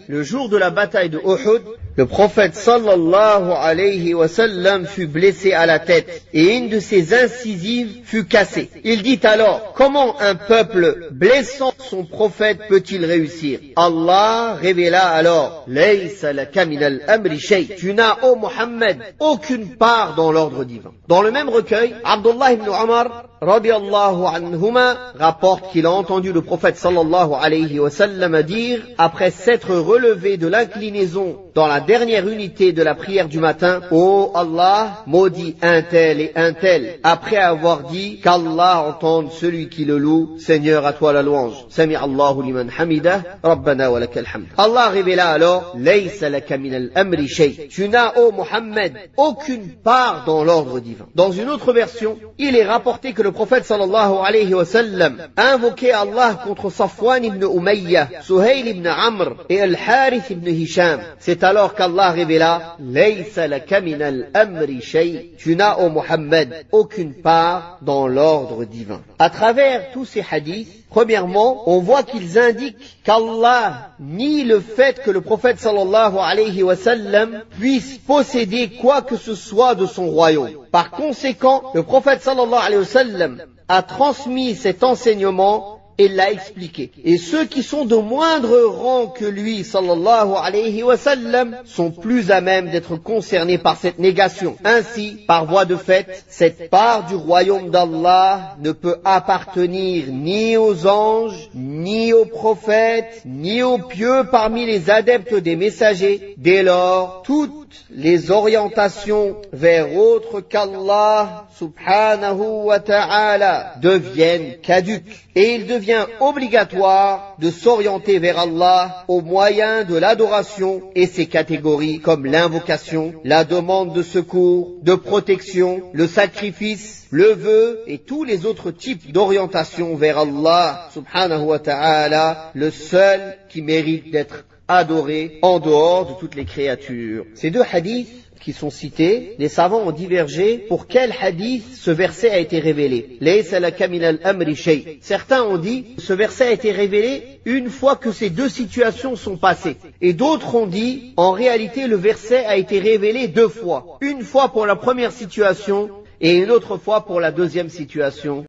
le jour de la bataille de Uhud, le prophète sallallahu alayhi wa sallam fut blessé à la tête et une de ses incisives fut cassée. Il dit alors, comment un peuple blessant son prophète peut-il réussir? Allah révéla alors, Laysa laka minal amri shay. Tu n'as, ô Muhammad, aucune part dans l'ordre divin. Dans le même recueil, Abdullah ibn Umar radiyallahu anhuma rapporte qu'il a entendu le prophète sallallahu alayhi wa sallam dire, après s'être relevé de l'inclinaison dans la dernière unité de la prière du matin, ô Allah, maudit un tel et un tel, après avoir dit qu'Allah entende celui qui le loue, Seigneur à toi la louange. Sami Allahu liman hamidah, Rabbana wa lakal hamd. Allah révéla alors, Laysa laka minal amri shay. Tu n'as, ô Muhammad, aucune part dans l'ordre divin. Dans une autre version, il est rapporté que le prophète sallallahu alayhi wa sallam a invoqué Allah contre Safwan ibn Umayyah, Suhayl ibn Amr et Al-Harith ibn Hisham. C'est alors qu'Allah révéla, Laysa laka minal amri shay. Tu n'as, ô Muhammad, aucune part dans l'ordre divin. À travers tous ces hadiths, premièrement, on voit qu'ils indiquent qu'Allah nie le fait que le prophète sallallahu alayhi wa sallam puisse posséder quoi que ce soit de son royaume. Par conséquent, le prophète sallallahu alayhi wa sallam a transmis cet enseignement et l'a expliqué. Et ceux qui sont de moindre rang que lui, sallallahu alayhi wa sallam, sont plus à même d'être concernés par cette négation. Ainsi, par voie de fait, cette part du royaume d'Allah ne peut appartenir ni aux anges, ni aux prophètes, ni aux pieux parmi les adeptes des messagers. Dès lors, toutes les orientations vers autre qu'Allah subhanahu wa ta'ala deviennent caduques. Et il devient obligatoire de s'orienter vers Allah au moyen de l'adoration et ses catégories comme l'invocation, la demande de secours, de protection, le sacrifice, le vœu et tous les autres types d'orientation vers Allah subhanahu wa ta'ala, le seul qui mérite d'être adoré en dehors de toutes les créatures. Ces deux hadiths qui sont cités, les savants ont divergé pour quel hadith ce verset a été révélé. Laysa laka minal amri shay. Certains ont dit ce verset a été révélé une fois que ces deux situations sont passées. Et d'autres ont dit en réalité le verset a été révélé deux fois. Une fois pour la première situation et une autre fois pour la deuxième situation.